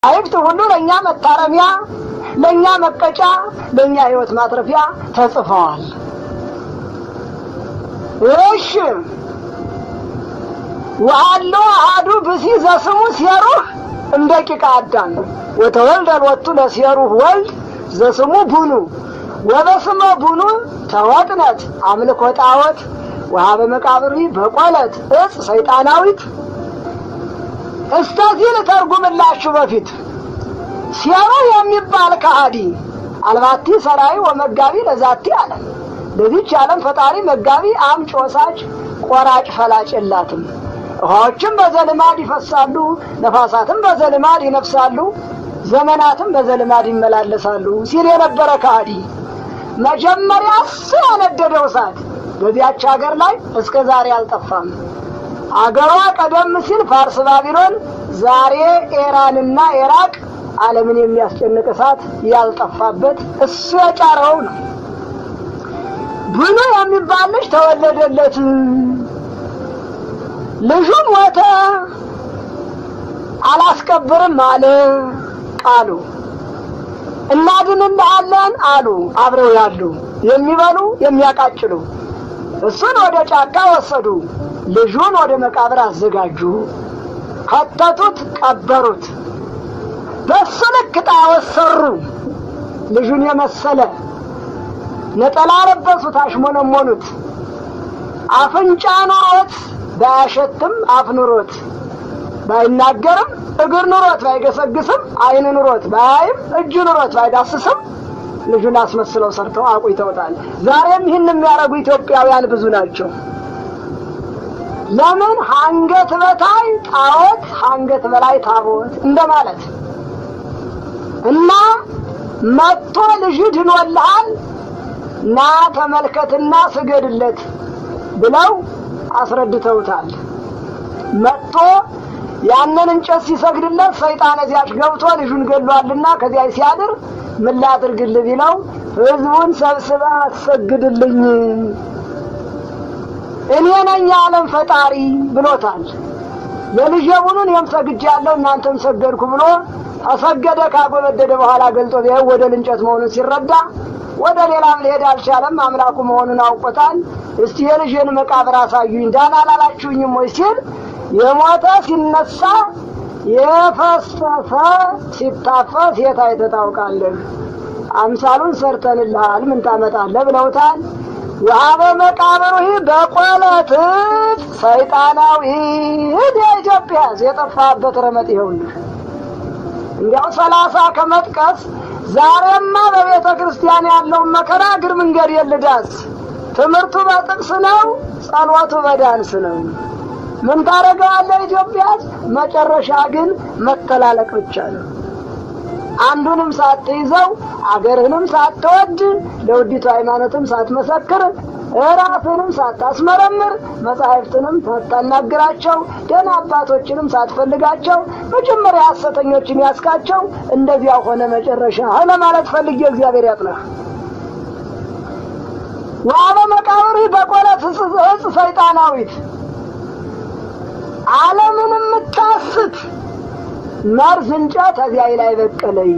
አይብት ሁሉ ለኛ መታረሚያ ለኛ መቀጫ ለኛ ህይወት ማትረፊያ ተጽፈዋል። እሺ ወአሎ አሐዱ ብሲ ዘስሙ ሴሩህ እንደቂቃ አዳም ወተወልደ ወጡ ለሴሩህ ወልድ ዘስሙ ቡኑ ወበስመ ቡኑ ተወጥነት አምልኮ ጣዖት ወሀበ መቃብሪ በቆለት እጽ ሰይጣናዊት። እስከዚህ ልተርጉምላችሁ በፊት ሴሩህ የሚባል ከሃዲ አልባቲ ሰራይ ወመጋቢ ለዛቲ ዓለም ለዚች ዓለም ፈጣሪ መጋቢ አምጪ ወሳጭ ቆራጭ ፈላጭ የላትም። ውሃዎችም በዘልማድ ይፈሳሉ፣ ነፋሳትም በዘልማድ ይነፍሳሉ፣ ዘመናትም በዘልማድ ይመላለሳሉ ሲል የነበረ ከሃዲ መጀመሪያ ያነደደው እሳት በዚያች ሀገር ላይ እስከ ዛሬ አልጠፋም። አገሯ ቀደም ሲል ፋርስ ባቢሎን፣ ዛሬ ኢራንና ኢራቅ ዓለምን የሚያስጨንቅ እሳት ያልጠፋበት እሱ የጫረው ነው። ቡኑ የሚባል ልጅ ተወለደለት። ልጁ ሞተ። አላስቀብርም አለ ቃሉ። እናድንልሃለን አሉ አብረው ያሉ የሚበሉ የሚያቃጭሉ። እሱን ወደ ጫካ ወሰዱ። ልጁን ወደ መቃብር አዘጋጁ። ከተቱት፣ ቀበሩት። በሱ ልክ ጣዖት ሰሩ። ልጁን የመሰለ ነጠላ ለበሱት፣ አሽሞነሞኑት። አፍንጫ ኑሮት ባያሸትም አፍ ኑሮት፣ ባይናገርም እግር ኑሮት ባይገሰግስም፣ ዓይን ኑሮት ባያይም እጅ ኑሮት ባይዳስስም ልጁን አስመስለው ሰርተው አቆይተውታል። ዛሬም ይህን የሚያደርጉ ኢትዮጵያውያን ብዙ ናቸው። ለምን? አንገት በታይ ጣዖት አንገት በላይ ታቦት እንደማለት እና መጥቶ ልጅ ድኖልሃል ና ተመልከትና ስገድለት ብለው አስረድተውታል። መጥቶ ያንን እንጨት ሲሰግድለት ሰይጣን እዚያች ገብቶ ልጁን ገሏልና ከዚያ ሲያድር ምን ላድርግልህ ቢለው ህዝቡን ሰብስባ አሰግድልኝ እኔ ነኝ የዓለም ፈጣሪ ብሎታል። ለልጄ ቡኑን የምሰግጃለሁ እናንተም ሰገድኩ ብሎ አሰገደ። ካጎበደደ በኋላ ገልጦ ቢያው ወደ እንጨት መሆኑን ሲረዳ ወደ ሌላም ሊሄድ አልቻለም። አምላኩ መሆኑን አውቆታል። እስቲ የልጄን መቃብር አሳዩኝ ዳና አላላችሁኝም ወይ ሲል የሞተ ሲነሳ የፈሰሰ ሲታፈስ የት አይተህ ታውቃለህ? አምሳሉን ሰርተንልሃል ምን ታመጣለህ ብለውታል። ወሀበ መቃብሩ በቆለት ሰይጣናዊ የኢትዮጵያ የጠፋበት ረመጥ ይኸውልህ። እንዲያው 30 ከመጥቀስ ዛሬማ በቤተ ክርስቲያን ያለው መከራ እግር መንገድ የልዳስ። ትምህርቱ በጥቅስ ነው፣ ጸሎቱ በዳንስ ነው። ምን ታረጋለህ ኢትዮጵያ? መጨረሻ ግን መተላለቅ ብቻ ነው። አንዱንም ሳትይዘው አገርህንም ሳትወድ ለውዲቱ ሃይማኖትም ሳትመሰክር ራስህንም ሳታስመረምር መጻሕፍትንም ሳታናግራቸው ደህና አባቶችንም ሳትፈልጋቸው መጀመሪያ ሐሰተኞችን ያስካቸው እንደዚያ ሆነ መጨረሻ ለማለት ፈልጌ እግዚአብሔር ያጥናህ። ወሀበ መቃብሩ በቆለት እጽ ሰይጣናዊት ዓለምን የምታስት መርዝ እንጨት እዚያ ላይ በቀለይ።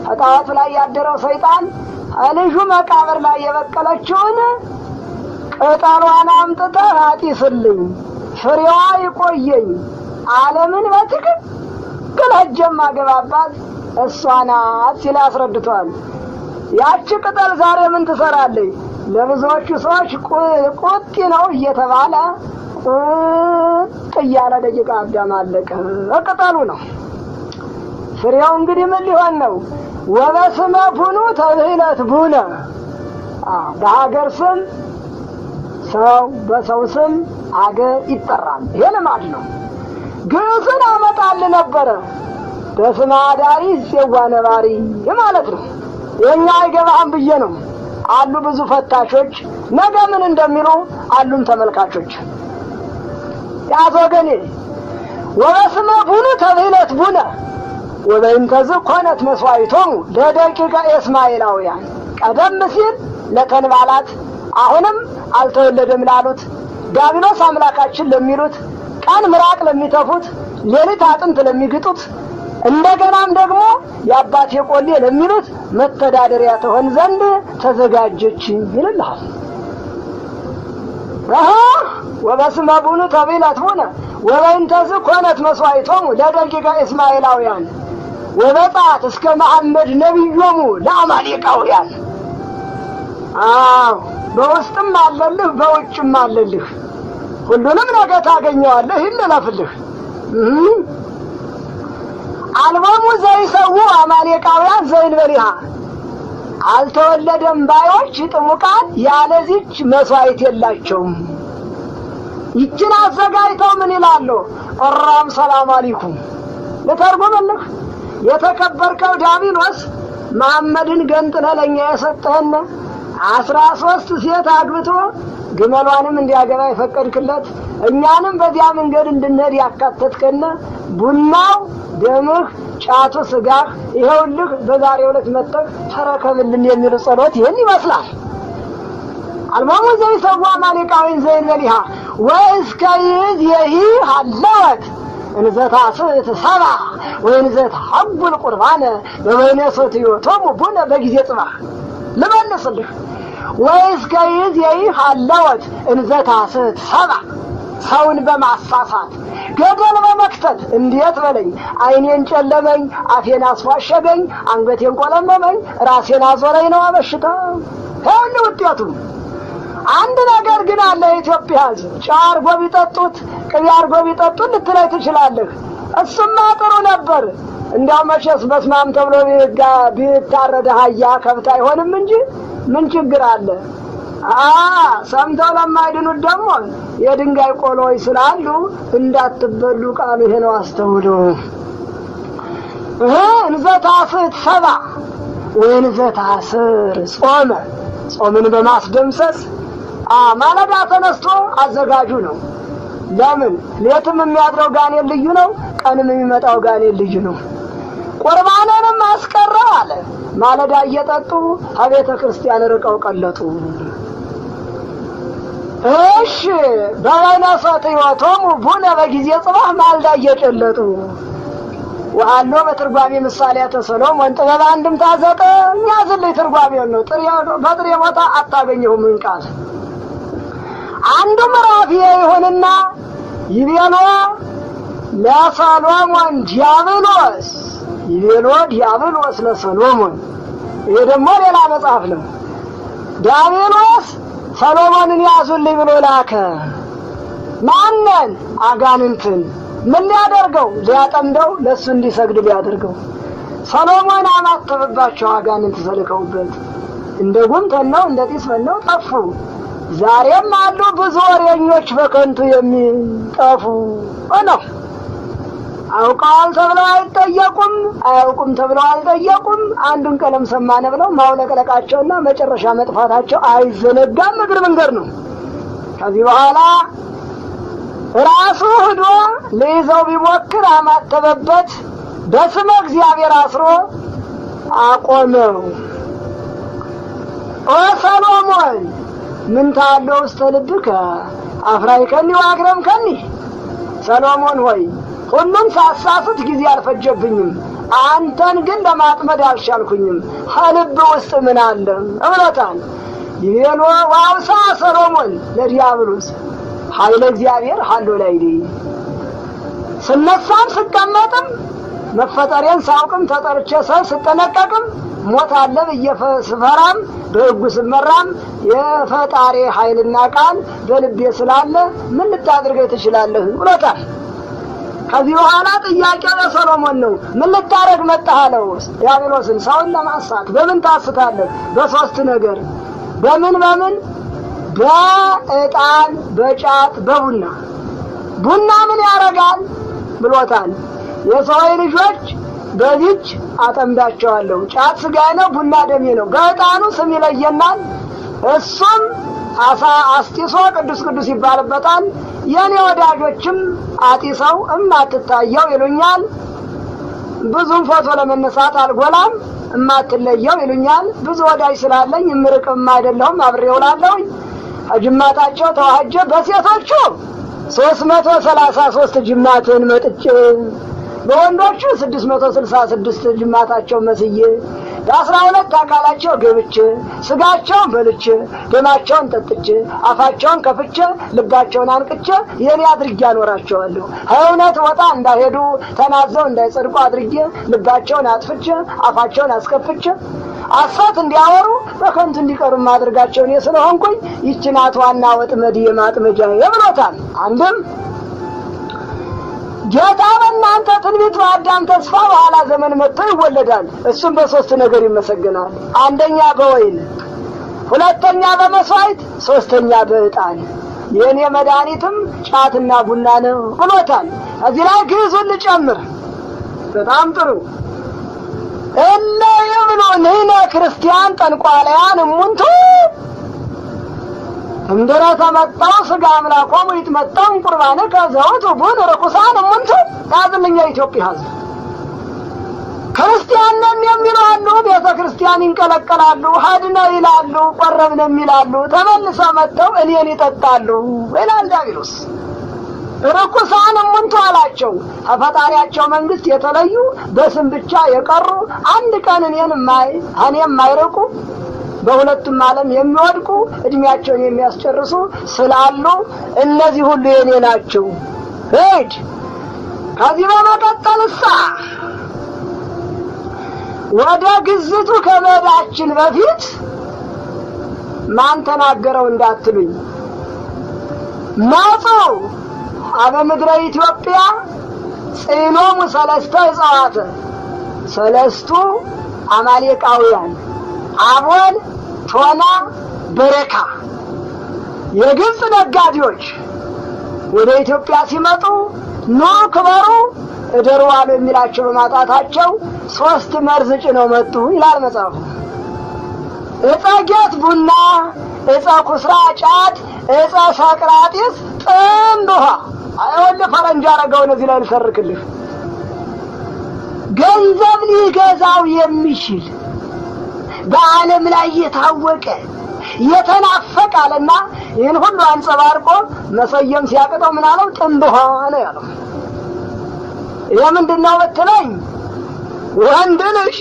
ከጣዖት ላይ ያደረው ሰይጣን ልጁ መቃብር ላይ የበቀለችውን ቅጠሏን አምጥተህ አጢስልኝ ፍሬዋ ይቆየኝ ዓለምን በትክክል እጀም አገባባት እሷ ናት ሲል አስረድቷል። ያቺ ቅጠል ዛሬ ምን ትሰራለች? ለብዙዎቹ ሰዎች ቁጢ ነው እየተባለ ቁጥ እያለ ደቂቃ አዳም አለቀ። ቅጠሉ ነው። ፍሬው እንግዲህ ምን ሊሆን ነው? ወበስመ ቡኑ ተብህለት ቡነ። በሀገር ስም ሰው በሰው ስም አገር ይጠራል። ይሄ ልማድ ነው። ግዕዝን አመጣል ነበረ በስመ አዳሪ ይሴዋ ነባሪ ማለት ነው። የኛ አይገባህም ብዬ ነው። አሉ ብዙ ፈታሾች ነገ ምን እንደሚሉ አሉም ተመልካቾች። ያዘገኔ ወበስመ ቡኑ ተብህለት ቡነ ወበእንተዝ ኮነት መስዋዕቶሙ ለደቂቀ እስማኤላውያን። ቀደም ሲል ለተንባላት አሁንም አልተወለደም ላሉት ዲያብሎስ አምላካችን ለሚሉት ቀን ምራቅ ለሚተፉት ሌሊት አጥንት ለሚግጡት እንደገናም ደግሞ የአባቴ ቆሌ ለሚሉት መተዳደሪያ ትሆን ዘንድ ተዘጋጀች ይልልሃል። ወበስመ ቡኑ ተብለት ሆነ ወበእንተዝ ኮነት መስዋዕቶሙ ለደቂቀ እስማኤላውያን ወበጻት እስከ መሐመድ ነቢዮሙ ለአማሌቃውያን። በውስጥም አለልህ በውጭም አለልህ፣ ሁሉንም ነገር ታገኘዋለህ ይለለፍልህ። አልቦሙ ዘይሰዉ አማሌቃውያን ዘእንበሊሃ አልተወለደም ባዮች ጥሙቃን ያለዚች መስዋዕት የላቸውም። ይችን አዘጋጅተው ምን ይላሉ? ኦራም ሰላም አለይኩም ለተርጉምልህ። የተከበርከው ዲያብሎስ መሐመድን ገንጥለህ ለኛ የሰጠህን 13 ሴት አግብቶ ግመሏንም እንዲያገባ የፈቀድክለት እኛንም በዚያ መንገድ እንድንሄድ ያካተትከን ቡናው ደምህ ጫቱ ስጋህ ይኸውልህ በዛሬው ዕለት መጥተህ ተረከብልን የሚል ጸሎት ይህን ይመስላል። አልማሙ ዘይሰዋ አማሌቃውያን ዘእንበሊሃ ወእስከ ይእዜሂ ሀለወት እንዘታ ስትሰባ ወእንዘታ ሐቡል ቁርባነ በበይነ ሶትዮቶሙ ቡነ በጊዜ ጽባህ። ልመልስልህ። ወእስከ ይእዜሂ ሀለወት እንዘታ ስትሰባ ሰውን በማሳሳት ገደል በመክተት እንዴት በለኝ፣ አይኔን ጨለመኝ፣ አፌን አስዋሸገኝ፣ አንገቴን ቆለመመኝ፣ ራሴን አዞረኝ ነው በሽታ። ይሄን ውጤቱ። አንድ ነገር ግን አለ። የኢትዮጵያ ሕዝብ ጨው አርጎ ቢጠጡት ቅቤ አርጎ ቢጠጡት ልትለይ ትችላለህ። እሱማ ጥሩ ነበር። እንዲያው መቼስ በስማም ተብሎ ቢታረደ አህያ ከብት አይሆንም እንጂ ምን ችግር አለ? ሰምተው ለማይድኑት ደግሞ የድንጋይ ቆሎች ስላሉ እንዳትበሉ ቃሉ ይሄ ነው። አስተውሉ። እንዘታስት ሰባ ወእንዘታስር ጾመ ጾምን በማስደምሰስ ማለዳ ተነስቶ አዘጋጁ ነው። ለምን ሌትም የሚያድረው ጋኔን ልዩ ነው፣ ቀንም የሚመጣው ጋኔን ልዩ ነው። ቁርባንንም አስቀረው አለ። ማለዳ እየጠጡ ከቤተ ክርስቲያን ርቀው ቀለጡ። እሺ በበይነ ሶትዮቶሙ ቡነ በጊዜ ጽባህ ማልዳ እየጨለጡ ወአሎ በትርጓሜ ምሳሌ ሰሎሞን ጥበብ አንድምታ ዘጠኝ ያዝልኝ ትርጓሜው ነው። በጥሬ ቦታ አታገኘውም ቃል። አንዱ ምዕራፍ ይሁንና ይቤሎ ለሰሎሞን ዲያብሎስ ይቤሎ ዲያብሎስ ለሰሎሞን። ይሄ ደግሞ ሌላ መጽሐፍ ነው። ዲያብሎስ ሰሎሞንን ያዙልኝ ብሎ ላከ። ማንን? አጋንንትን። ምን ሊያደርገው? ሊያጠምደው፣ ለሱ እንዲሰግድ ሊያደርገው። ሰሎሞን አማተበባቸው አጋንንት ተልከውበት። እንደ ጉም ተነው እንደ ጢስ ፈነው ጠፉ። ዛሬም አሉ ብዙ ወሬኞች በከንቱ የሚጠፉ ነው። አውቀዋል ተብለው አይጠየቁም፣ አያውቁም ተብለው አልጠየቁም። አንዱን ቀለም ሰማነ ብለው ማውለቅለቃቸውና መጨረሻ መጥፋታቸው አይዘነጋም። እግር መንገድ ነው። ከዚህ በኋላ ራሱ ሄዶ ሊይዘው ቢሞክር አማተበበት። በስመ እግዚአብሔር አስሮ አቆመው። ኦ ሰሎሞን ምን ታለው ውስተ ልብከ አፍራይከኒ ወአክረምከኒ። ሰሎሞን ሆይ ሁሉም ሳሳፍት ጊዜ አልፈጀብኝም፣ አንተን ግን ለማጥመድ አልቻልኩኝም። ከልብ ውስጥ ምን አለ እብለታል። ይሄሎ ዋውሳ ሰሎሞን ለዲያብሎስ ኃይለ እግዚአብሔር ሀሎ ላይ ስነሳም ስቀመጥም መፈጠሬን ሳውቅም ተጠርቼ ሰው ስጠነቀቅም ሞት አለ በየስፈራም በሕጉ ስመራም የፈጣሪ ኃይልና ቃል በልቤ ስላለ ምን ልታደርገኝ ትችላለህ ብሎታል። ከዚህ በኋላ ጥያቄው ለሰሎሞን ነው። ምን ልታረግ መጣህ አለው ዲያብሎስን። ሰውን ለማሳት። በምን ታስታለህ? በሶስት ነገር። በምን በዕጣን፣ በጫት፣ በቡና። ቡና ምን ያረጋል ብሎታል። የሰው ልጆች በዚች አጠምዳቸዋለሁ። ጫት ስጋዬ ነው፣ ቡና ደሜ ነው። በዕጣኑ ስም ይለየናል። እሱም አስጢሶ ቅዱስ ቅዱስ ይባልበታል። የኔ ወዳጆችም አጢሰው እማትታየው ይሉኛል። ብዙም ፎቶ ለመነሳት አልጎላም እማትለየው ይሉኛል። ብዙ ወዳጅ ስላለኝ እምርቅም አይደለሁም አብሬው እላለሁኝ። ጅማታቸው ተዋህጀ በሴቶቹ 333 ጅማትን መጥጬ በወንዶቹ 666 ጅማታቸው መስዬ የ12 አካላቸው ገብቼ ስጋቸውን በልቼ ደማቸውን ጠጥቼ አፋቸውን ከፍቼ ልባቸውን አንቅቼ የኔ አድርጌ አኖራቸዋለሁ። እውነት ወጣ እንዳይሄዱ ተናዘው እንዳይጸድቁ አድርጌ ልባቸውን አጥፍቼ አፋቸውን አስከፍቼ አሳት እንዲያወሩ በከንቱ እንዲቀሩ ማድረጋቸው እኔ ስለሆንኩኝ ይህች ናት ዋና ወጥመድ የማጥመጃ ብሎታል። አንድም ጌታ በእናንተ ትንቢት በአዳም ተስፋ በኋላ ዘመን መጥቶ ይወለዳል። እሱም በሶስት ነገር ይመሰገናል። አንደኛ በወይን፣ ሁለተኛ በመስዋዕት፣ ሶስተኛ በዕጣን። የኔ መድኃኒትም ጫትና ቡና ነው ብሎታል። እዚህ ላይ ግዕዙን ልጨምር። በጣም ጥሩ። እለ ይብሉ ንሕነ ክርስቲያን ጠንቋላያን እሙንቱ እንድረ ተመጣው ሥጋ አምላኮሙ ይትመጣው ቁርባነ ከዘውቱ ቡን ርኩሳን እሙንቱ። ያዝልኛ የኢትዮጵያ ሕዝብ ክርስቲያን ነን የሚሉ አሉ፣ ቤተ ክርስቲያን ይንቀለቀላሉ፣ ሀድነ ይላሉ፣ ቆረብንም ይላሉ፣ ተመልሰው መጥተው እኔን ይጠጣሉ ይላል ዲያብሎስ። ርኩሳን እሙንቱ አላቸው። ከፈጣሪያቸው መንግስት የተለዩ በስም ብቻ የቀሩ አንድ ቀን እኔን የማይርቁ በሁለቱም ዓለም የሚወድቁ እድሜያቸውን የሚያስጨርሱ ስላሉ እነዚህ ሁሉ የኔ ናቸው። ሄድ ከዚህ በመቀጠልሳ ወደ ግዝቱ ከመሄዳችን በፊት ማን ተናገረው እንዳትሉኝ ማጹ አበ ምድረ ኢትዮጵያ ጽኖሙ ሰለስተ እጽዋተ ሰለስቱ አማሌቃውያን አቦል፣ ቶና፣ በረካ የግብፅ ነጋዴዎች ወደ ኢትዮጵያ ሲመጡ ኑ ክበሩ እደሩ አሉ የሚላቸው በማጣታቸው 3 መርዝ ጭነው መጡ ይላል መጽሐፉ። ዕፀ ጌት ቡና፣ ዕፀ ኩስራ ጫት፣ ዕፀ ሰቅራጢስ ጥንድ ውሃ። አይወል ፈረንጅ አረገውን እዚህ ላይ ልሰርክልህ። ገንዘብ ሊገዛው የሚችል በዓለም ላይ የታወቀ የተናፈቃለና ይህን ሁሉ አንጸባርቆ መሰየም ሲያቅተው ምን አለው? ጥንድ ውሃ ነው ያለው። ይህ ምንድነው ብትለኝ ወንድ ልጅ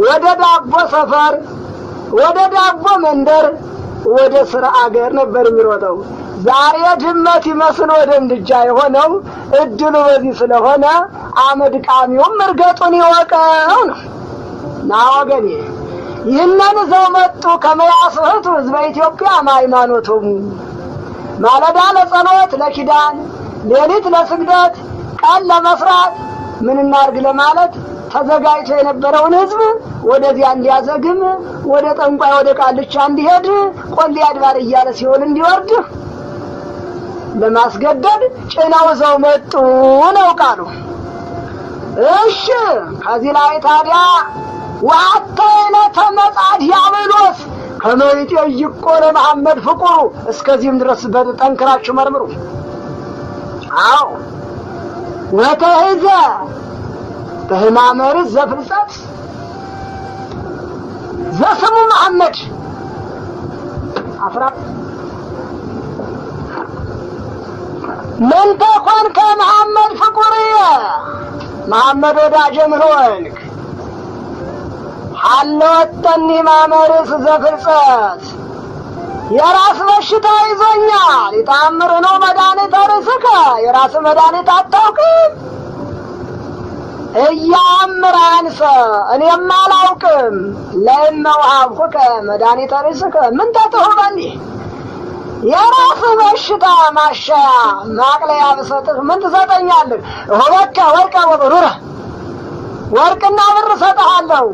ወደ ዳቦ ሰፈር፣ ወደ ዳቦ መንደር፣ ወደ ስራ አገር ነበር የሚሮጠው። ዛሬ ድመት ይመስል ወደ እንድጃ የሆነው እድሉ በዚህ ስለሆነ አመድ ቃሚውም እርገጡን ይወቀው ነው። ና ወገኔ ይህንን ዘው መጡ ከመያስህቱ ህዝበ ኢትዮጵያ ሃይማኖቱም ማለዳ ለጸሎት ለኪዳን፣ ሌሊት ለስግደት፣ ቀን ለመስራት ምን እናርግ ለማለት ተዘጋጅቶ የነበረውን ህዝብ ወደዚያ እንዲያዘግም፣ ወደ ጠንቋይ ወደ ቃልቻ እንዲሄድ፣ ቆሌ አድባር እያለ ሲሆን እንዲወርድ ለማስገደድ ጭነው ዘው መጡ ነው ቃሉ። እሺ ከዚህ ላይ ታዲያ ወአተይነ ተመጻድ ያብሎስ ከመይጤ ይቆረ መሐመድ ፍቁሩ እስከዚህም ድረስ በጠንክራችሁ መርምሩ። አዎ ወተይዘ በህማመር ዘፍልሰት ዘስሙ መሐመድ አፍራ ምን ተኮን ከመሐመድ ፍቁር መሐመድ ወዳጀ ምን ሆንክ? አለወጠኒ ማመርስ ዘፍልሰት የራስ በሽታ ይዞኛል። ይታምር ነው መድኃኒት ርስከ የራስ መድኃኒት አታውቅም? እያምር አንሰ እኔም አላውቅም። ለእመውሃብኩከ መድኃኒት ርስከ ምን ተትሁበኒ የራስ በሽታ ማሻያ ማቅለያ ብሰጥህ ምን ትሰጠኛለህ? ወበከ ወርቀ ወብሩረ ወርቅና ብር እሰጥሃለሁ።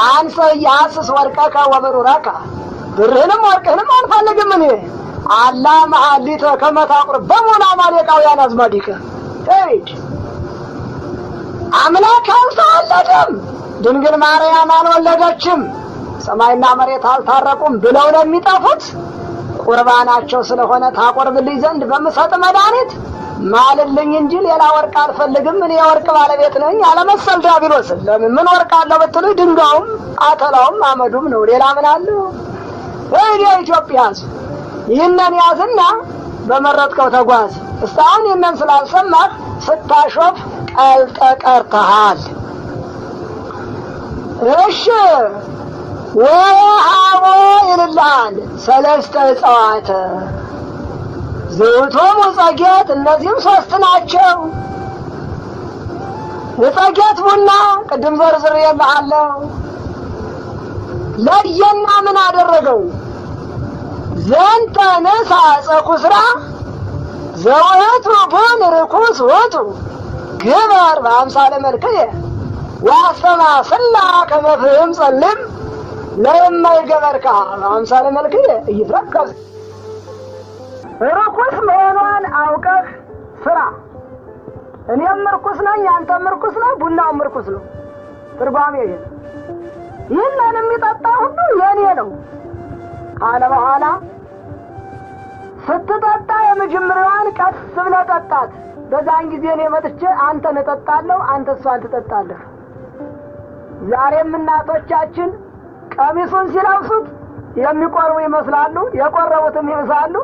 አንሰ ያስስ ወርቀከ ወብሩረከ ብርህንም ወርቅህንም አልፈልግም እኔ አላ መሐሊተ ከመታቁር በሙላ ማሌቃውያን አዝማዲከ ሄድ አምላክ አልተወለደም፣ ድንግል ማርያም አልወለደችም፣ ሰማይና መሬት አልታረቁም ብለው ለሚጠፉት ቁርባናቸው ስለሆነ ታቆርብልኝ ዘንድ በምሰጥ መድኃኒት ማልልኝ እንጂ ሌላ ወርቅ አልፈልግም፣ እኔ የወርቅ ባለቤት ነኝ አለመሰል ዲያብሎስ። ለምን ምን ወርቅ አለው ብትሉኝ ድንጋዩም አተላውም አመዱም ነው፣ ሌላ ምን አለው? እኔ ኢትዮጵያ ይህንን ያዝና በመረጥከው ተጓዝ። እስካሁን ይህንን ስላልሰማህ ስታሾፍ ቀልጠቀርተሃል። እሺ ወሃቦ ይልልሃል ሰለስተ እጽዋት ዘውቶም ጸጌት፣ እነዚህም ሶስት ናቸው። የጸጌት ቡና ቅድም ዘርዝሬልሃለሁ። ለየና ምን አደረገው? ዘንተ ነሳ ጸኩስራ ዘውእቱ ቡን ርኩስ ውእቱ ግበር በአምሳለ መልክየ ወአስተማስላ ከመ ፍህም ጸልም ለማይገበርካ በአምሳለ መልክየ እይትረከብ። ርኩስ መሆኗን አውቀህ ስራ። እኔም ርኩስ ነኝ፣ አንተም ርኩስ ነህ፣ ቡናውም ርኩስ ነው። ትርጓሜ ይሄ። ይህንን የሚጠጣ ሁሉ የኔ ነው ካለ በኋላ ስትጠጣ የመጀመሪያዋን ቀስ ብለህ ጠጣት። በዛን ጊዜ እኔ መጥቼ አንተን እጠጣለሁ፣ አንተ እሷን ትጠጣለህ። ዛሬም እናቶቻችን ቀሚሱን ሲለብሱት የሚቆርቡ ይመስላሉ፣ የቆረቡትም ይብሳሉ።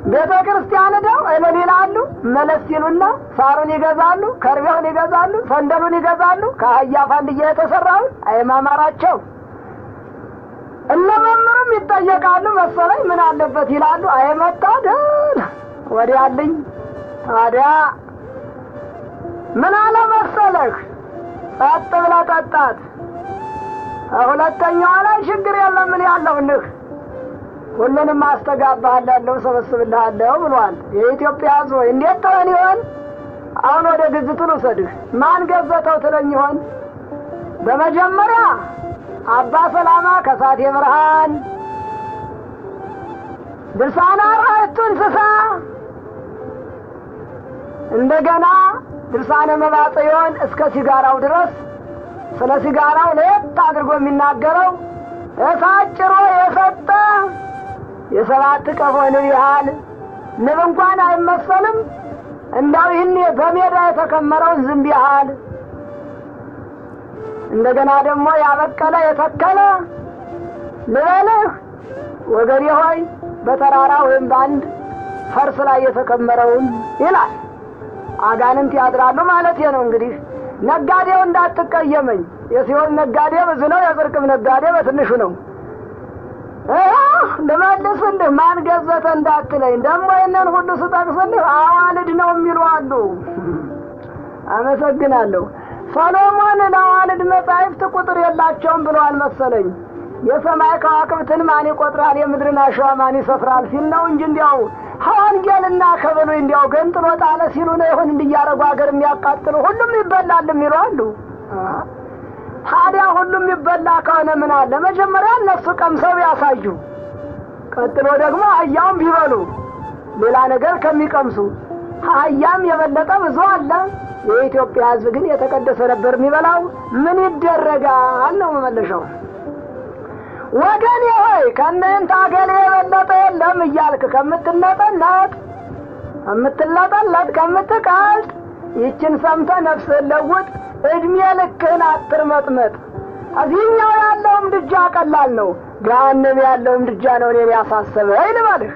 ቤተ ክርስቲያን ሄደው እልል ይላሉ። መለስ ሲሉና ሳሩን ይገዛሉ፣ ከርቤውን ይገዛሉ፣ ሰንደሉን ይገዛሉ። ከአህያ ፋንድያ የተሰራውን አይማማራቸው። እነመምሩም ይጠየቃሉ መሰለኝ ምን አለበት ይላሉ። አይመታደል ወዲያልኝ። ታዲያ ምን አለ መሰለህ? ጸጥ ብለህ ጠጣት። ሁለተኛዋ ላይ ችግር የለም ምን ያለውልህ ሁሉንም አስተጋባሃለሁ ሰበስብልሃለሁ ብሏል። የኢትዮጵያ ሕዝብ ሆይ እንዴት ተሆን ይሆን? አሁን ወደ ግዝቱ ልውሰድህ። ማን ገዘተው ትለኝ ይሆን? በመጀመሪያ አባ ሰላማ ከሳቴ ብርሃን፣ ድርሳነ አርባዕቱ እንስሳ፣ እንደገና ድርሳነ መባጽዮን እስከ ሲጋራው ድረስ ስለ ሲጋራው ለየት አድርጎ የሚናገረው እሳት ጭሮ የሰጠ የሰባት ቀፎ ንብ ያህል ንብ እንኳን አይመሰልም። እንዳው ይህን በሜዳ የተከመረውን ዝንብ ያህል እንደገና ደግሞ ያበቀለ የተከለ ልበልህ ወገኔ ሆይ በተራራ ወይም በአንድ ፈርስ ላይ የተከመረውን ይላል። አጋንንት ያድራሉ ማለት ነው። እንግዲህ ነጋዴው እንዳትቀየመኝ፣ የሲሆን ነጋዴ ብዙ ነው፣ የጽርቅም ነጋዴ በትንሹ ነው። ልመልስልህ ማን ገዘተ እንዳትለኝ። ደግሞ ይህንን ሁሉ ስጠቅስልህ አዋልድ ነው የሚሉ አሉ። አመሰግናለሁ። ሰሎሞን ለአዋልድ መጻሕፍት ቁጥር የላቸውም ብለዋል መሰለኝ። የሰማይ ከዋክብትን ማን ይቆጥራል የምድርን አሸዋ ማን ይሰፍራል ሲል ነው እንጂ እንዲያው ሐዋንጌልና ከብሉይ እንዲያው ገንጥሎ ጣለ ሲሉ ነው ይሁን እንዲያረጉ ሀገር የሚያቃጥሉ ሁሉም ይበላል የሚሉ አሉ። ታዲያ ሁሉም ይበላ ከሆነ ምን አለ መጀመሪያ እነሱ ቀምሰው ያሳዩ፣ ቀጥሎ ደግሞ አህያውም ቢበሉ ሌላ ነገር ከሚቀምሱ አህያም የበለጠ ብዙ አለ። የኢትዮጵያ ሕዝብ ግን የተቀደሰ ነበር የሚበላው። ምን ይደረጋል ነው መመለሻው። ወገኔ ሆይ ከእናንተ አገሌ የበለጠ የለም እያልክ ከምትነጠነጥ ከምትለጠለጥ ከምትቀልጥ ይችን ሰምተህ ነፍስህን ለውጥ። እድሜ ልክህን አትርመጥመጥ። እዚህኛው ያለው ምድጃ ቀላል ነው፣ ገሃነም ያለው ምድጃ ነው እኔን ያሳሰበኝ ልበልህ።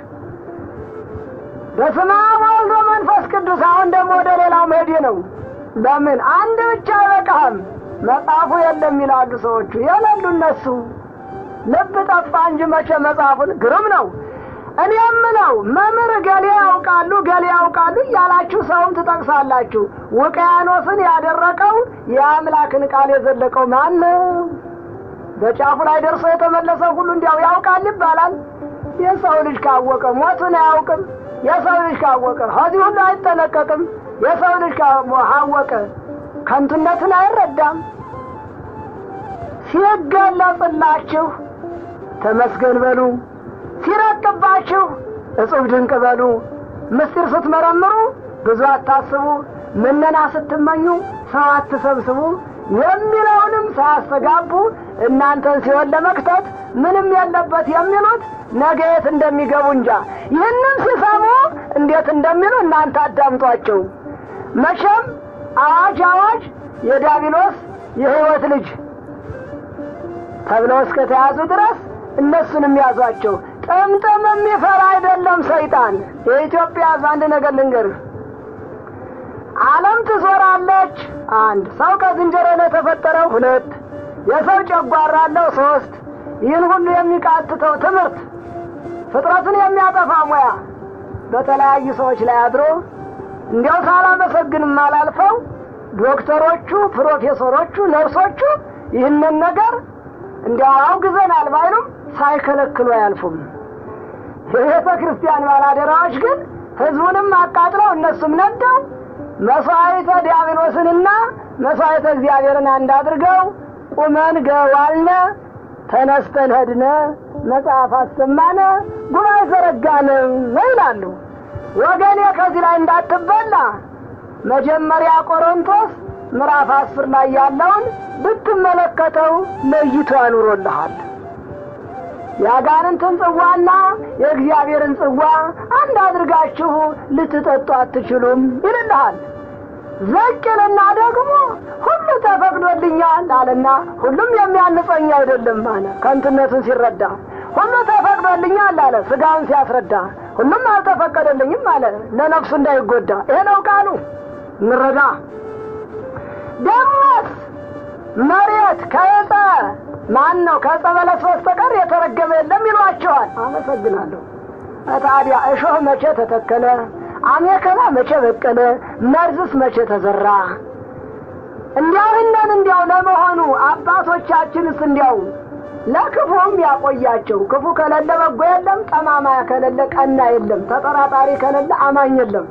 በስመ አብ ወወልድ ወመንፈስ ቅዱስ። አሁን ደግሞ ወደ ሌላው መሄድ ነው። ለምን አንድ ብቻ አይበቃህም? መጽሐፉ የለም ይላሉ ሰዎቹ። የሌሉ እነሱ ልብ ጠፋ እንጂ መቼ መጽሐፉን ግሩም ነው። እኔ የምለው መምህር ገሌ ያውቃሉ ገሌ ያውቃሉ እያላችሁ ሰውም ትጠቅሳላችሁ። ውቅያኖስን ያደረቀው የአምላክን ቃል የዘለቀው ማን ነው? በጫፉ ላይ ደርሶ የተመለሰ ሁሉ እንዲያው ያውቃል ይባላል። የሰው ልጅ ካወቀ ሞቱን አያውቅም። የሰው ልጅ ካወቀ ከዚህ ሁሉ አይጠነቀቅም። የሰው ልጅ ካወቀ ከንቱነትን አይረዳም። ሲገለጽላችሁ ተመስገን በሉ፣ ሲረቅባችሁ እጹብ ድንቅ በሉ። ምስጢር ስትመረምሩ ብዙ አታስቡ፣ ምነና ስትመኙ ሰው አትሰብስቡ የሚለውንም ሳያስተጋቡ እናንተን ሲሆን ለመክተት ምንም የለበት የሚሉት ነገ የት እንደሚገቡ እንጃ። ይህንን ሲሰሙ እንዴት እንደሚሉ እናንተ አዳምጧቸው። መቼም አዋጅ አዋጅ የዲያብሎስ የሕይወት ልጅ ተብለው እስከ ተያዙ ድረስ እነሱንም ያዟቸው። ጥምጥም የሚፈራ አይደለም ሰይጣን። የኢትዮጵያ ሕዝብ አንድ ነገር ልንገርህ፣ ዓለም ትዞራለች። 1 ሰው ከዝንጀሮ ነው የተፈጠረው። 2 የሰው ጨጓራ አለው። 3 ይህን ሁሉ የሚቃትተው ትምህርት ፍጥረትን የሚያጠፋ ሙያ በተለያዩ ሰዎች ላይ አድሮ እንዲያው ሳላመሰግንም አላልፈው ዶክተሮቹ፣ ፕሮፌሰሮቹ፣ ነርሶቹ ይህንን ነገር እንዲያው አውግዘናል ባይሉም ሳይከለክሉ አያልፉም። የቤተ ክርስቲያን ባላደራዎች ግን ህዝቡንም አቃጥለው እነሱም ነደው መስዋዕተ ዲያብሎስንና መስዋዕተ እግዚአብሔርን አንድ አድርገው ቁመን ገዋልነ፣ ተነስተን ሄድነ፣ መጽሐፍ አሰማነ፣ ጉባኤ ዘረጋነ ይላሉ። ወገኔ ከዚህ ላይ እንዳትበላ መጀመሪያ ቆሮንቶስ ምዕራፍ 10 ላይ ያለውን ብትመለከተው ለይቶ ያኑሮልሃል። የአጋንንትን ጽዋና የእግዚአብሔርን ጽዋ አንድ አድርጋችሁ ልትጠጡ አትችሉም ይልልሃል። ዘቅልና ደግሞ ሁሉ ተፈቅዶልኛል አለና ሁሉም የሚያንጸኝ አይደለም አለ። ከንቱነቱን ሲረዳ ሁሉ ተፈቅዶልኛል አለ። ስጋውን ሲያስረዳ ሁሉም አልተፈቀደልኝም አለ፣ ለነፍሱ እንዳይጎዳ። ይሄ ነው ቃሉ። እንረዳ። ደሞስ መሬት ከዕፀ ማን ነው ከዕፀ በለስ በስተቀር የተረገመ የለም ይሏቸዋል። አመሰግናለሁ። ታዲያ እሾህ መቼ ተተከለ? አሜከላ መቼ በቀለ? መርዝስ መቼ ተዘራ? እንዲያው ለመሆኑ አባቶቻችንስ እንዲያው ለክፉም ያቆያቸው። ክፉ ከሌለ በጎ የለም፣ ጠማማ ከሌለ ቀና የለም፣ ተጠራጣሪ ከሌለ አማኝ የለም፣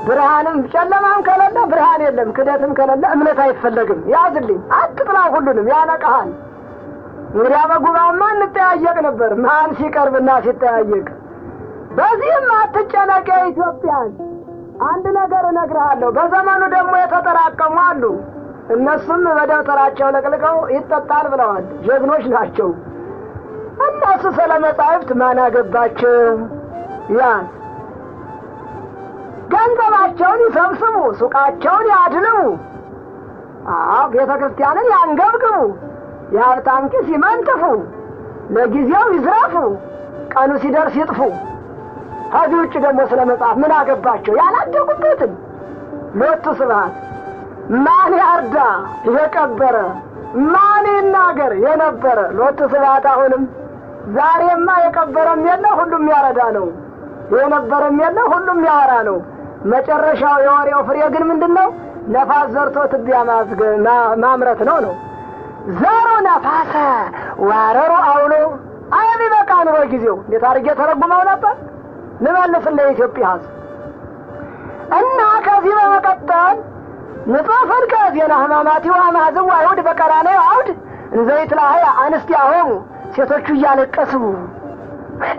ብርሃንም ጨለማም ከሌለ ብርሃን የለም፣ ክደትም ከሌለ እምነት አይፈለግም። ያዝልኝ፣ አትጥላ፣ ሁሉንም ያነቃሃል። እንግዲያ በጉባኤማ እንጠያየቅ ነበር፣ ማን ሲቀርብና ሲጠያየቅ። በዚህም አትጨነቅ ኢትዮጵያን። አንድ ነገር እነግርሃለሁ፣ በዘመኑ ደግሞ የተጠራቀሙ አሉ። እነሱም በደብተራቸው ለቅልቀው ይጠጣል ብለዋል። ጀግኖች ናቸው። እነሱ ስለ መጻሕፍት ማን አገባቸው? ያን ገንዘባቸውን ይሰብስቡ፣ ሱቃቸውን ያድልቡ፣ ቤተ ክርስቲያንን ያንገብግቡ፣ የሀብታም ኪስ ይመንጥፉ፣ ለጊዜው ይዝረፉ፣ ቀኑ ሲደርስ ይጥፉ። ከዚህ ውጭ ደግሞ ስለ መጽሐፍ ምን አገባቸው? ያላደጉበትን ሎቱ ስብሐት። ማን ያርዳ የቀበረ? ማን ይናገር የነበረ? ሎቱ ስብሐት። አሁንም ዛሬማ የቀበረም የለ ሁሉም ያረዳ ነው፣ የነበረም የለ ሁሉም ያወራ ነው። መጨረሻው የወሬው ፍሬ ግን ምንድነው? ነፋስ ዘርቶ ትቢያ ማምረት ነው። ዘሩ ነፋሰ ዋረሩ አውሎ። አይቢ በቃ ነው ጊዜው። እንዴት አድርጌ ተረጉመው ነበር? ልመልስልህ ለኢትዮጵያ ሕዝብ እና ከዚህ በመቀጠል ንጽሕፍን ከዜና ሕማማት ወማዝው አይሁድ በቀራንዮ አውድ እንዘይት ላይ አንስቲ አሁን ሴቶቹ እያለቀሱ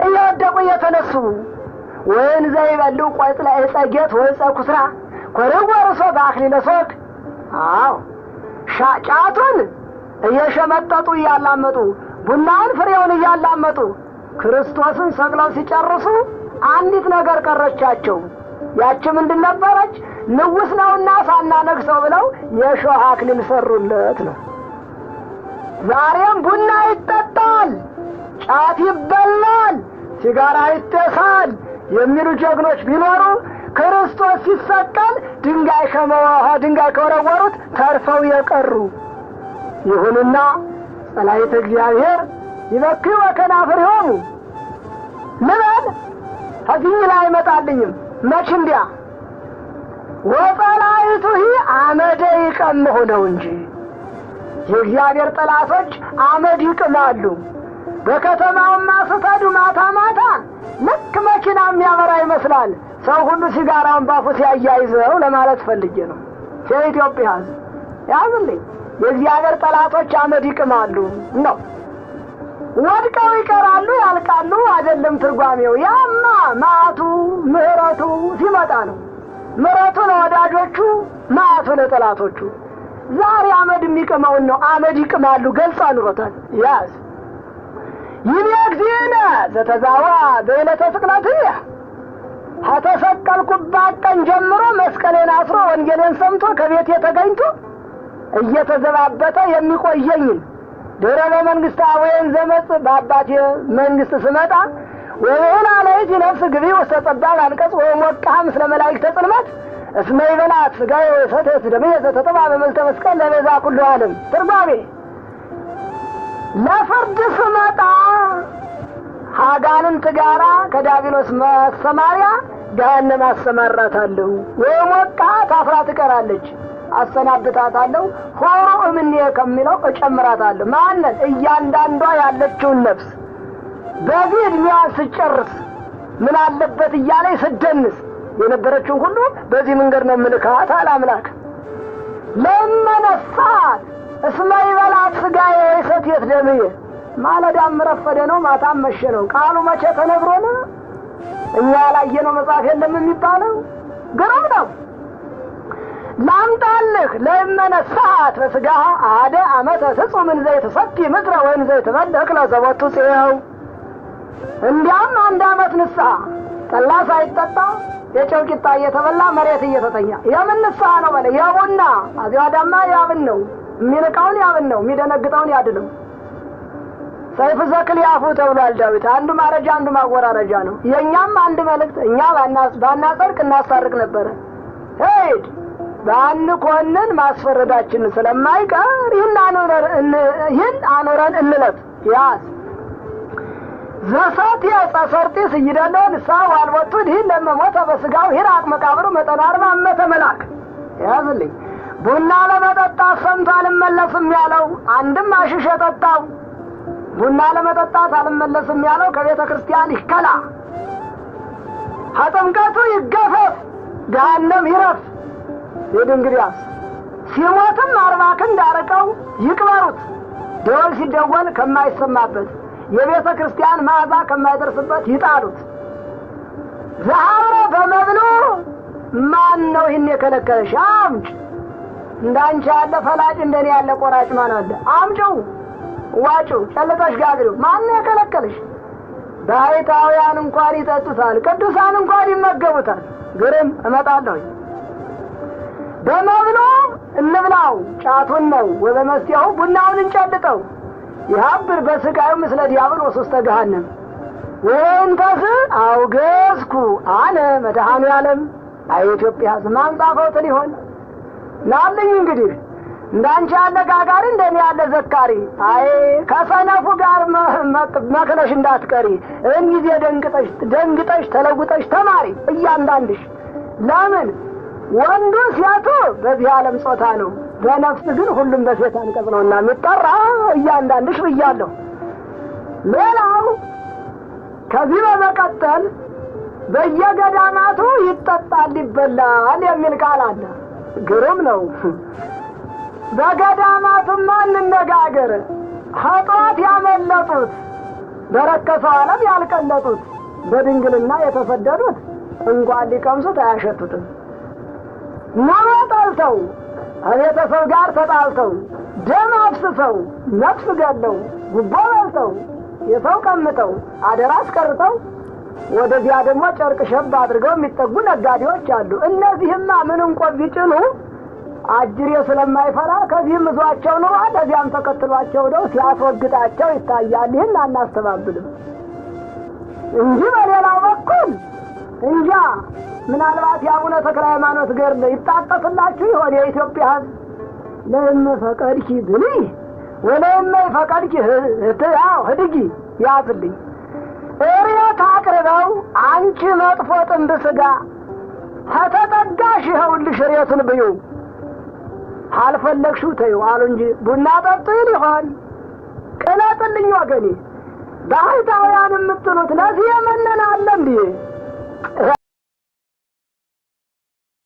እየወደቁ እየተነሱ ወይን ዘይበሉ ቆይጥላ እጸጌት ወይ ጸኩስራ ኮረወርሶ በአክሊለ ሶክ። ጫቱን እየሸመጠጡ እያላመጡ ቡናውን ፍሬውን እያላመጡ ክርስቶስን ሰቅለው ሲጨርሱ አንዲት ነገር ቀረቻቸው። ያቺ ምንድን ነበረች? ንጉሥ ነውና ሳናነግሰው ብለው የሾህ አክሊል ሰሩለት ነው። ዛሬም ቡና ይጠጣል፣ ጫት ይበላል፣ ሲጋራ ይጤሳል የሚሉ ጀግኖች ቢኖሩ ክርስቶስ ሲሰቀል ድንጋይ ከወረወሩት ተርፈው የቀሩ። ይሁንና ጸላእተ እግዚአብሔር ይበክዩ ወከናፍርሆሙ ልበል ከዚህ ላይ አይመጣልኝም። መች እንዲያ ወጸላእቱ አመደ ይቀምሁ ነው እንጂ የእግዚአብሔር ጠላቶች አመድ ይቅማሉ። በከተማውማ ስትሄዱ ማታ ማታ ልክ መኪና የሚያበራ ይመስላል። ሰው ሁሉ ሲጋራውን ባፉ ሲያያይዘው ለማለት ፈልጌ ነው። የኢትዮጵያ ሕዝብ ያዝልኝ፣ የእግዚአብሔር ጠላቶች አመድ ይቅማሉ ነው። ወድቀው ይቀራሉ፣ ያልቃሉ አይደለም ትርጓሜው። ያማ ማቱ ምህረቱ ሲመጣ ነው። ምህረቱ ለወዳጆቹ፣ ማቱ ለጠላቶቹ። ዛሬ አመድ የሚቅመውን ነው። አመድ ይቅማሉ ገልጾ አኑሮታል። ያዝ ይቤ እግዚእነ ዘተዛዋ በዕለተ ስቅለትየ ከተሰቀልኩባት ቀን ጀምሮ መስቀሌን አስሮ ወንጌልን ሰምቶ ከቤቴ ተገኝቶ እየተዘባበተ የሚቆየኝን ድረ በመንግሥተ አቡዬን ዘመጽእ በአባቴ መንግሥት ስመጣ ወይን አለይት ነፍስ ግቢ ውስተ ጸባብ አንቀጽ ወሞቅሃ ምስለ መላእክተ ጽልመት እስመ ይበላት ሥጋዬ ወሰተት ደሜ ዘተጠባ በመልተ መስቀል ለቤዛ ኩሉ ዓለም። ትርጓሜ ለፍርድ ስመጣ አጋንንት ጋራ ከዲያብሎስ መሰማሪያ ገሃነም አሰማራታለሁ። ወሞቃት አፍራ ትቀራለች፣ አሰናብታታለሁ። ሆሮ እምኔ ከሚለው እጨምራታለሁ። ማንን? እያንዳንዷ ያለችውን ነፍስ በዚህ እድሜዋን ስጨርስ ምን አለበት እያለች ስደንስ የነበረችውን ሁሉ በዚህ መንገድ ነው ምልካት አለ አምላክ። ለመነሳት እስመ ይበላት ሥጋዬ ወሰትየት ደምዬ። ማለዳም ረፈደ ነው፣ ማታም መሸ ነው። ቃሉ መቼ ተነግሮና እኛ ያላየነው መጽሐፍ የለም የሚባለው ግሩም ነው። ላምጣልህ ለመነሳት በሥጋሃ አደ ዓመተ ትጹም እንዘ ይትሰቲ ምድረ ወእንዘ ይትበልዕ ለዘቦቱ ጽየው። እንዲያም 1 ዓመት ንስሐ ጠላ ሳይጠጣ የጨው ቂጣ እየተበላ መሬት እየተተኛ የምን ንስሐ ነው በለ? የቡና አዚያ ዳማ ያብን ነው፣ የሚንቃውን ያብን ነው፣ የሚደነግጠውን ያድነው። ሰይፍ ዘክል ያፉ ተብሏል ዳዊት። አንዱ ማረጃ አንዱ ማወራረጃ ነው። የኛም አንድ መልእክት እኛ ባናጸድቅ እናስታርቅ ነበረ። ሄድ ባንኮንን ማስፈረዳችን ስለማይቀር ይህን አኖረን እንለት ያዝ ዘሳት የጸሰርጢስ ይደለው ንስሐ ዋልወቱ ይህን ለመሞተ በሥጋው ሂራቅ መቃብሩ መጠን 40 ዓመተ መልአክ ያዝልኝ። ቡና ለመጠጣት ሰምቶ አልመለስም ያለው አንድም አሽሽ የጠጣው ቡና ለመጠጣት አልመለስም ያለው ከቤተ ክርስቲያን ይከላ፣ ከጥምቀቱ ይገፈፍ፣ ገሃነም ይረፍ። እንግዲያስ ሲሞትም 40 ክንድ አርቀው ይቅበሩት። ደወል ሲደወል ከማይሰማበት የቤተ ክርስቲያን መዓዛ ከማይደርስበት ይጣሉት። ዘሐረ በመብሉ ማን ነው ይህን የከለከለሽ? አምጭ። እንዳንቺ ያለ ፈላጭ እንደኔ ያለ ቆራጭ ማን አለ? አምጪው፣ ዋጪው፣ ጨልጠሽ ጋግሪው። ማን ነው የከለከለሽ? ባይታውያን እንኳን ይጠጡታል፣ ቅዱሳን እንኳን ይመገቡታል። ግርም እመጣለሁ። በመብሉ እንብላው፣ ጫቱን ነው ወበመስቲያው ቡናውን እንጨልጠው። ይሀብር በሥጋዩ ምስለ ዲያብሎስ ውስተ ገሃነም ወእንተስ አውገዝኩ አነ መድኃኔ ዓለም። አይ ኢትዮጵያ ማን ጻፈው ሊሆን ናልኝ። እንግዲህ እንዳንቺ ያለ ጋጋሪ እንደኔ ያለ ዘካሪ አይ ከሰነፉ ጋር መክለሽ እንዳትቀሪ። እንጊዜ ደንግጠሽ ተለውጠሽ ተማሪ እያንዳንድሽ። ለምን ወንዱ ሴቱ በዚህ ዓለም ጾታ ነው፣ በነፍስ ግን ሁሉም በሴት አንቀጽ ነውና የሚጠራ እያንዳንድሽ ብያለሁ። ሌላው ከዚህ በመቀጠል በየገዳማቱ ይጠጣል ይበላል የሚል ቃል አለ። ግሩም ነው። በገዳማቱማ እንነጋገር። ኃጢአት ያመለጡት በረከሰው ዓለም ያልቀለጡት በድንግልና የተሰደዱት እንኳን ሊቀምሱት አያሸቱትም። ጠልተው ከቤተሰብ ጋር ተጣልተው ደም አፍስሰው ነፍስ ገለው ጉቦ በልተው የሰው ቀምተው አደራ አስቀርተው ወደዚያ ደግሞ ጨርቅ ሸብ አድርገው የሚጠጉ ነጋዴዎች አሉ። እነዚህማ ምን እንቆብ ቢጭኑ አጅሬ ስለማይፈራ ከዚህም ይዟቸው ነው ለዚያም ተከትሏቸው ነው ሲያስወግጣቸው ይታያል። ይህን አናስተባብልም እንጂ በሌላው በኩል እንጃ ምናልባት የአቡነ ተክለ ሃይማኖት ገርለ ይጣቀስላችሁ ይሆን? የኢትዮጵያ ሕዝብ ለእመ ፈቀድኪ ብሊ ወለእመ ፈቀድኪ ህድጊ ያዝልኝ። እሬት አቅርበው አንቺ መጥፎ ጥንብ ሥጋ ከተጠጋሽ ይኸውልሽ እሬቱን ብዩ፣ አልፈለግሽው ተይው አሉ እንጂ ቡና ጠጡ ይል ይሆን? ቅለጥልኝ ወገኔ። ባህታውያን የምትሉት ለዚህ የመነን አለ እንዴ?